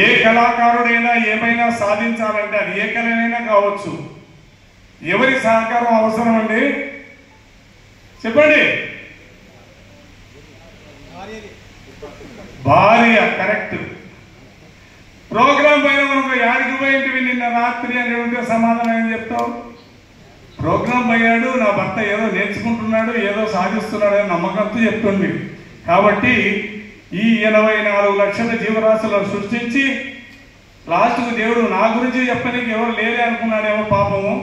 ఏ కళాకారుడైనా ఏమైనా సాధించాలంటే అది ఏ కళనైనా కావచ్చు, ఎవరి సహకారం అవసరం అండి చెప్పండి? భార్య. కరెక్ట్. ప్రోగ్రాం పైన మనకు యాడికి పోయింటివి నిన్న రాత్రి అని ఉంటే సమాధానం ఏం చెప్తావు? ప్రోగ్రాం పోయాడు, నా భర్త ఏదో నేర్చుకుంటున్నాడు, ఏదో సాధిస్తున్నాడు అని నమ్మకంతో చెప్తుంది. కాబట్టి ఈ 84 లక్షల జీవరాశులను సృష్టించి లాస్ట్కు దేవుడు నా గురించి చెప్పడానికి ఎవరు లేదే అనుకున్నాడేమో పాపము.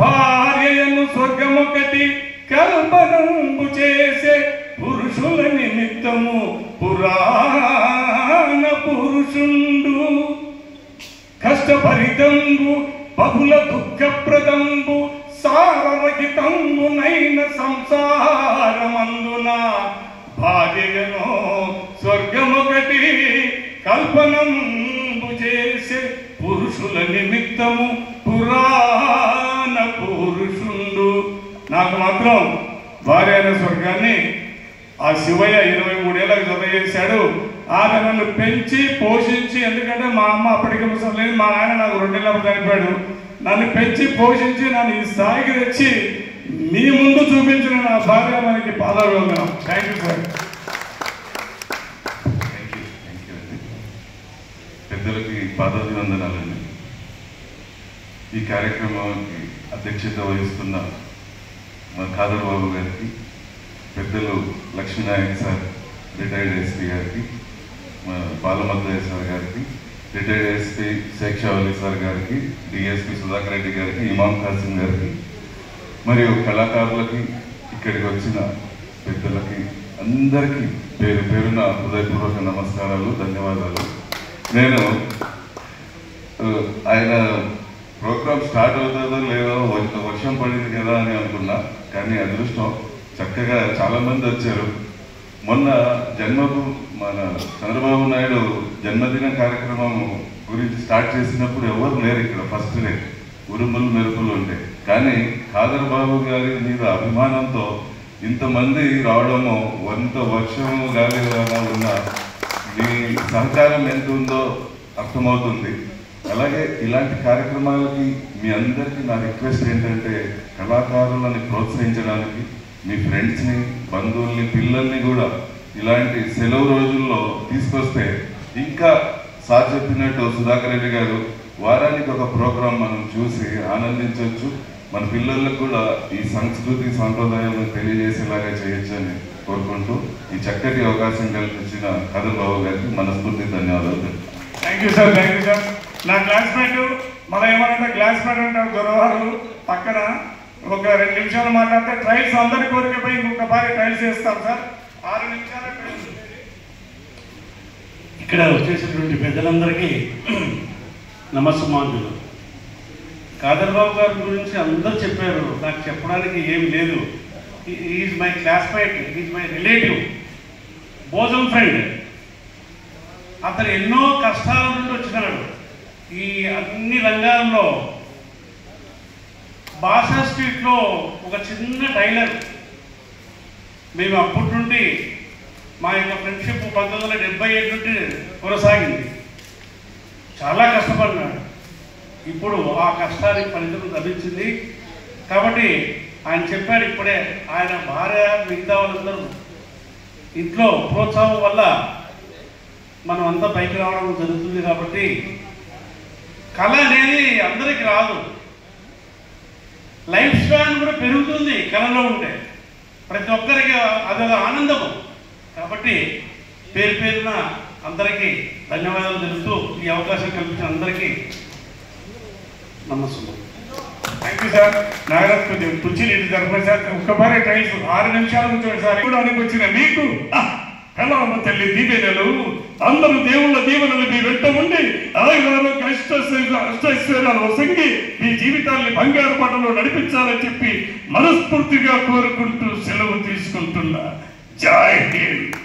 భార్యను స్వర్గమొకటి కల్పనంబు చేసే పురుషుల నిమిత్తము పురాణ పురుషుండు కష్టపరితంబు బహుళ దుఃఖప్రదంబు సారరహితంబునైన సంసారమందున భార్యను స్వర్గమొకటి కల్పనంబు చేసే పురుషుల నిమిత్తము పురాణ పురుషుండు. నాకు మాత్రం భార్య అయిన స్వర్గాన్ని ఆ శివయ్య 23 ఏళ్ళకు జత చేశాడు. ఆమె నన్ను పెంచి పోషించి, ఎందుకంటే మా అమ్మ అప్పటికి ముసలి లేదు, మా నాయన నాకు 2 ఏళ్ళప్పుడు చనిపోయాడు. నన్ను పెంచి పోషించి నన్ను ఈ స్థాయికి తెచ్చి మీ ముందు చూపించిన నా భార్య మనకి పాదాభివందనం. Thank you sir. పెద్దలకి పాదాభివందనాలండి. ఈ కార్యక్రమానికి అధ్యక్షత వహిస్తున్న మా ఖాదర్ బాబు గారికి, పెద్దలు లక్ష్మీనాయక్ సార్ రిటైర్డ్ ఎస్పీ గారికి, మా బాలమద్దయ్య సార్ గారికి, రిటైర్డ్ ఎస్పీ శేక్షావలి సార్ గారికి, డిఎస్పీ సుధాకర్ రెడ్డి గారికి, ఇమాం ఖాసిం గారికి, మరియు కళాకారులకి, ఇక్కడికి వచ్చిన పెద్దలకి అందరికీ పేరు పేరున హృదయపూర్వక నమస్కారాలు, ధన్యవాదాలు. నేను ఆయన ప్రోగ్రామ్ స్టార్ట్ అవుతుందో లేదో వర్షం పడింది కదా అని అనుకున్నా, కానీ అదృష్టం చక్కగా చాలామంది వచ్చారు. మొన్న మన చంద్రబాబు నాయుడు జన్మదిన కార్యక్రమం గురించి స్టార్ట్ చేసినప్పుడు ఎవరు లేరు ఇక్కడ, ఫస్ట్ డే ఉరుములు మెరుపులు ఉంటాయి. కానీ ఖాదర్ బాబు గారి మీద అభిమానంతో ఇంతమంది రావడము, వంత వర్షం గాలి ఉన్న మీ సహకారం ఎంత ఉందో అర్థమవుతుంది. అలాగే ఇలాంటి కార్యక్రమాలకి మీ అందరికీ నా రిక్వెస్ట్ ఏంటంటే, కళాకారులని ప్రోత్సహించడానికి మీ ఫ్రెండ్స్ని, బంధువుల్ని, పిల్లల్ని కూడా ఇలాంటి సెలవు రోజుల్లో తీసుకొస్తే ఇంకా సార్ చెప్పినట్టు సుధాకర్ రెడ్డి గారు వారానికి ఒక ప్రోగ్రాం మనం చూసి ఆనందించవచ్చు. మన పిల్లలకు కూడా ఈ సంస్కృతి సాంప్రదాయాలను తెలియజేసేలాగా చేయొచ్చు అని కోరుకుంటూ ఈ చక్కటి అవకాశం కల్పించిన ఖాదర్ బాబు గారికి మనస్ఫూర్తి ధన్యవాదాలు. Thank you sir. Thank you sir. నా క్లాస్మేట్ మన ఏమన్నా క్లాస్మేట్ అంటారు దొరవారు పక్కన ఒక 2 నిమిషాలు మాట్లాడితే ట్రైల్స్ అందరి కోరికపై ఇంకొక బాగా ట్రైల్స్ చేస్తాం సార్. 6 నిమిషాల ట్రైల్స్. ఇక్కడ వచ్చేసినటువంటి పెద్దలందరికీ నమస్సుమాంజులు. ఖాదర్ బాబు గారి గురించి అందరూ చెప్పారు, నాకు చెప్పడానికి ఏం లేదు. Is my classmate, is my relative, bosom friend. అతను ఎన్నో కష్టాల నుండి వచ్చినాడు. ఈ అన్ని రంగాల్లో బాషా స్ట్రీట్లో ఒక చిన్న టైలర్, మేము అప్పటి నుండి మా యొక్క ఫ్రెండ్షిప్ 1977 నుండి కొనసాగింది. చాలా కష్టపడినాడు. ఇప్పుడు ఆ కష్టానికి ఫలితం లభించింది. కాబట్టి ఆయన చెప్పాడు ఇప్పుడే, ఆయన భార్య మిగతా వాళ్ళందరూ ఇంట్లో ప్రోత్సాహం వల్ల మనం అంతా పైకి రావడం జరుగుతుంది. కాబట్టి కళ అనేది అందరికీ రాదు, లైఫ్ స్పాన్ కూడా పెరుగుతుంది కళలో ఉంటే, ప్రతి ఒక్కరికి అదొక ఆనందము. కాబట్టి పేరు పేరున అందరికీ ధన్యవాదాలు తెలుపుతూ ఈ అవకాశం కల్పించిన అందరికీ నమస్కారం. Thank you sir. నాగరాజ్ కొంచెం కుర్చీలు ఇటు జరపండి సార్. ఒక్కసారి ట్రైల్స్ 6 నిమిషాల నుంచి సార్ కూడా వచ్చిన మీకు కళామ తల్లి దీవెనలు, అందరూ దేవుళ్ళ దీవెనలు మీ వెంట ఉండి ఆయుధాలు అష్టైశ్వర్యాలు వసంగి మీ జీవితాన్ని బంగారు పటంలో నడిపించాలని చెప్పి మనస్ఫూర్తిగా కోరుకుంటూ సెలవు తీసుకుంటున్నా. జై హింద్.